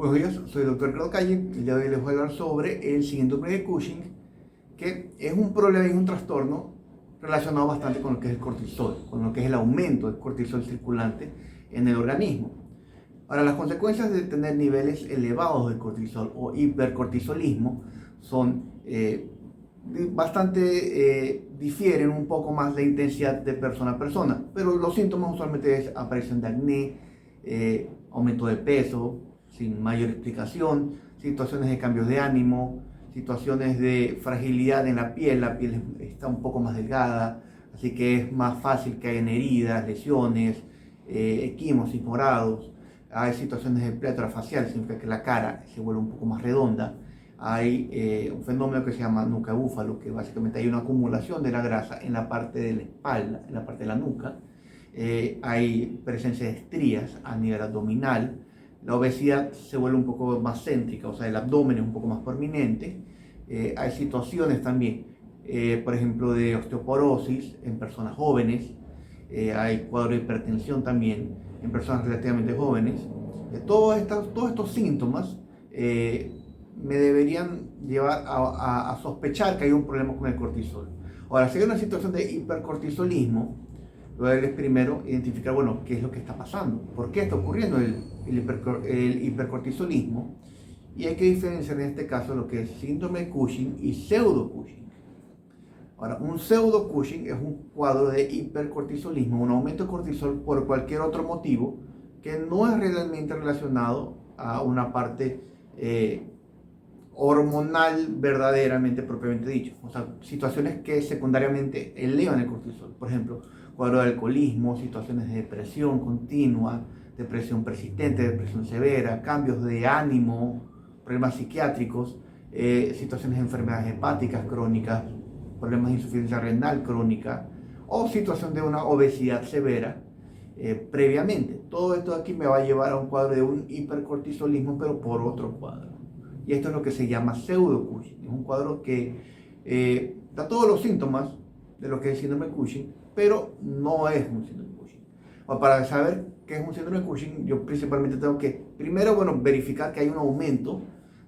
Buenos días, soy el doctor Ricardo Calle. El día de hoy les voy a hablar sobre el síndrome de Cushing, que es un problema y un trastorno relacionado bastante con lo que es el cortisol, con lo que es el aumento del cortisol circulante en el organismo. Ahora, las consecuencias de tener niveles elevados de cortisol o hipercortisolismo son difieren un poco más la intensidad de persona a persona, pero los síntomas usualmente es aparición de acné, aumento de peso sin mayor explicación, situaciones de cambios de ánimo, situaciones de fragilidad en la piel está un poco más delgada, así que es más fácil que hayan heridas, lesiones, equimos morados. Hay situaciones de pletora facial, significa que la cara se vuelve un poco más redonda. Hay un fenómeno que se llama nuca de búfalo, que básicamente hay una acumulación de la grasa en la parte de la espalda, en la parte de la nuca. Hay presencia de estrías a nivel abdominal. La obesidad se vuelve un poco más céntrica, o sea, el abdomen es un poco más prominente. Hay situaciones también, por ejemplo, de osteoporosis en personas jóvenes. Hay cuadro de hipertensión también en personas relativamente jóvenes. Todos estos síntomas me deberían llevar a sospechar que hay un problema con el cortisol. Ahora, si hay una situación de hipercortisolismo, lo es primero identificar, bueno, qué es lo que está pasando, por qué está ocurriendo el hipercortisolismo, y hay que diferenciar en este caso lo que es síndrome de Cushing y pseudo Cushing. Ahora, un pseudo Cushing es un cuadro de hipercortisolismo, un aumento de cortisol por cualquier otro motivo que no es realmente relacionado a una parte hormonal verdaderamente propiamente dicho. O sea, situaciones que secundariamente elevan el cortisol. Por ejemplo, cuadro de alcoholismo, situaciones de depresión continua, depresión persistente, depresión severa, cambios de ánimo, problemas psiquiátricos, situaciones de enfermedades hepáticas crónicas, problemas de insuficiencia renal crónica o situación de una obesidad severa previamente. Todo esto aquí me va a llevar a un cuadro de un hipercortisolismo, pero por otro cuadro. Y esto es lo que se llama pseudo Cushing. Es un cuadro que da todos los síntomas de lo que es síndrome de Cushing, pero no es un síndrome de Cushing. O para saber qué es un síndrome de Cushing, yo principalmente tengo que, primero, verificar que hay un aumento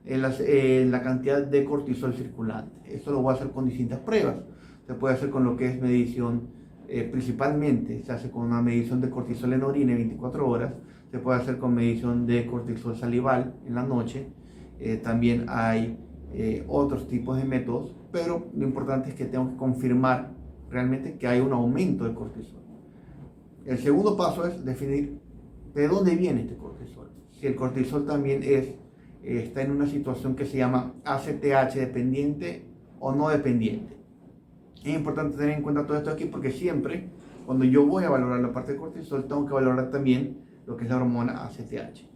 en la cantidad de cortisol circulante. Esto lo voy a hacer con distintas pruebas. Se puede hacer con lo que es medición, principalmente se hace con una medición de cortisol en orina en 24 horas. Se puede hacer con medición de cortisol salival en la noche. También hay otros tipos de métodos, pero lo importante es que tengo que confirmar realmente que hay un aumento de cortisol. El segundo paso es definir de dónde viene este cortisol. Si el cortisol también está en una situación que se llama ACTH dependiente o no dependiente. Es importante tener en cuenta todo esto aquí porque siempre, cuando yo voy a valorar la parte de cortisol, tengo que valorar también lo que es la hormona ACTH.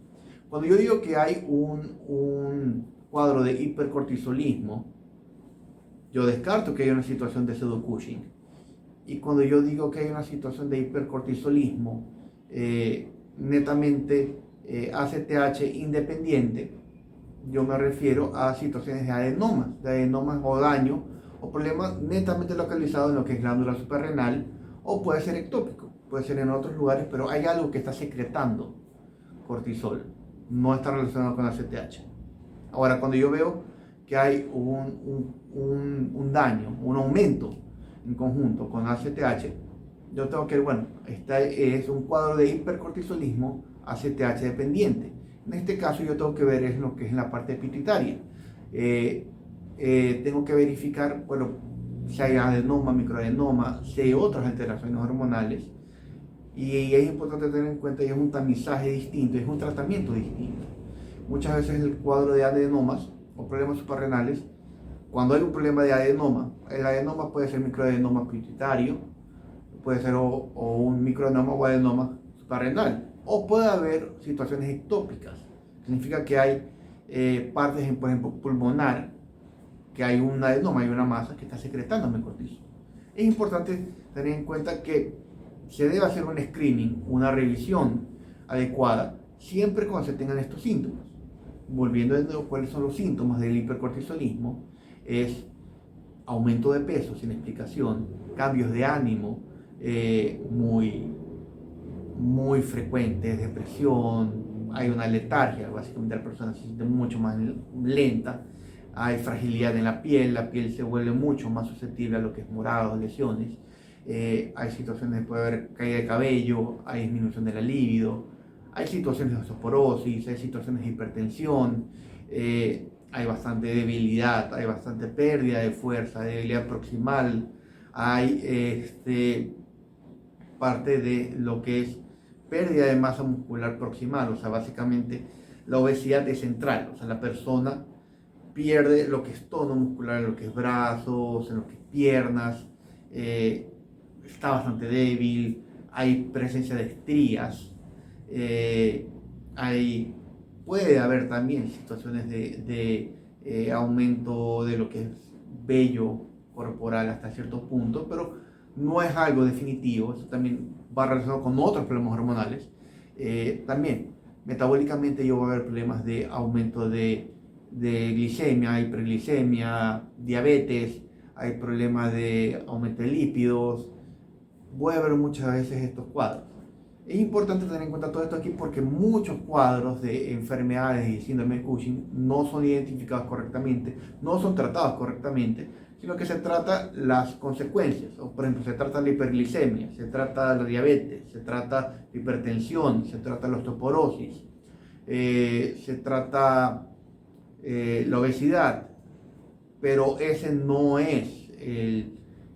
Cuando yo digo que hay un cuadro de hipercortisolismo, yo descarto que hay una situación de pseudo Cushing. Y cuando yo digo que hay una situación de hipercortisolismo netamente ACTH independiente, yo me refiero a situaciones de adenomas o daño o problemas netamente localizados en lo que es glándula suprarrenal, o puede ser ectópico, puede ser en otros lugares, pero hay algo que está secretando cortisol, no está relacionado con ACTH. Ahora, cuando yo veo que hay un daño, un aumento en conjunto con ACTH, yo tengo que, bueno, este es un cuadro de hipercortisolismo ACTH dependiente. En este caso yo tengo que ver es lo que es en la parte pituitaria. Tengo que verificar, bueno, si hay adenoma, microadenoma, si hay otras alteraciones hormonales. Y es importante tener en cuenta que es un tamizaje distinto, es un tratamiento distinto. Muchas veces el cuadro de adenomas o problemas suprarrenales, cuando hay un problema de adenoma, el adenoma puede ser microadenoma pituitario, puede ser o un microadenoma o adenoma suprarrenal, o puede haber situaciones ectópicas. Significa que hay partes, por ejemplo, pulmonar, que hay un adenoma, hay una masa que está secretando cortisol. Es importante tener en cuenta que se debe hacer un screening, una revisión adecuada, siempre cuando se tengan estos síntomas. Volviendo de nuevo, ¿cuáles son los síntomas del hipercortisolismo? Es aumento de peso sin explicación, cambios de ánimo muy frecuentes, depresión, hay una letargia, básicamente la persona se siente mucho más lenta, hay fragilidad en la piel se vuelve mucho más susceptible a lo que es morados, lesiones, hay situaciones, puede haber caída de cabello, hay disminución de la libido, hay situaciones de osteoporosis, hay situaciones de hipertensión, hay bastante debilidad, hay bastante pérdida de fuerza, debilidad proximal, hay parte de lo que es pérdida de masa muscular proximal, o sea, básicamente la obesidad es central, o sea, la persona pierde lo que es tono muscular, en lo que es brazos, en lo que es piernas, está bastante débil, hay presencia de estrías, eh, hay, puede haber también situaciones de aumento de lo que es vello corporal hasta cierto punto, pero no es algo definitivo, eso también va relacionado con otros problemas hormonales. También, metabólicamente yo voy a haber problemas de aumento de glicemia, hiperglicemia, diabetes, hay problemas de aumento de lípidos, voy a ver muchas veces estos cuadros. Es importante tener en cuenta todo esto aquí porque muchos cuadros de enfermedades y síndrome de Cushing no son identificados correctamente, no son tratados correctamente, sino que se trata las consecuencias. O, por ejemplo, se trata la hiperglicemia, se trata la diabetes, se trata la hipertensión, se trata la osteoporosis, se trata la obesidad, pero ese no es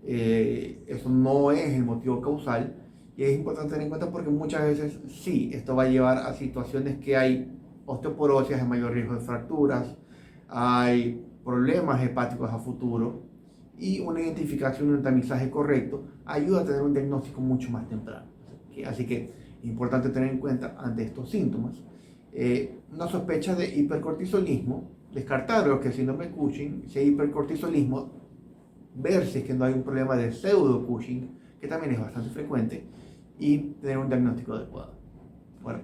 eso no es el motivo causal y es importante tener en cuenta porque muchas veces sí, esto va a llevar a situaciones que hay osteoporosis, hay mayor riesgo de fracturas, hay problemas hepáticos a futuro y una identificación y un tamizaje correcto ayuda a tener un diagnóstico mucho más temprano. Así que es importante tener en cuenta ante estos síntomas una sospecha de hipercortisolismo, descartar lo que es síndrome de Cushing, si hay hipercortisolismo, ver si es que no hay un problema de pseudo Cushing, que también es bastante frecuente, y tener un diagnóstico adecuado. Bueno,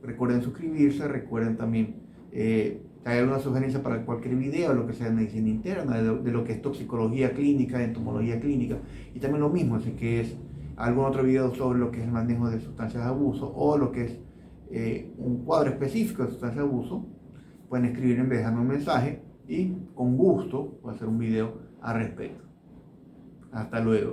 recuerden suscribirse, recuerden también que hay alguna sugerencia para cualquier video, lo que sea de medicina interna, de lo que es toxicología clínica, entomología clínica, y también lo mismo, así que es algún otro video sobre lo que es el manejo de sustancias de abuso o lo que es un cuadro específico de sustancias de abuso, pueden escribirme, dejarme un mensaje y con gusto voy a hacer un video al respecto. Hasta luego.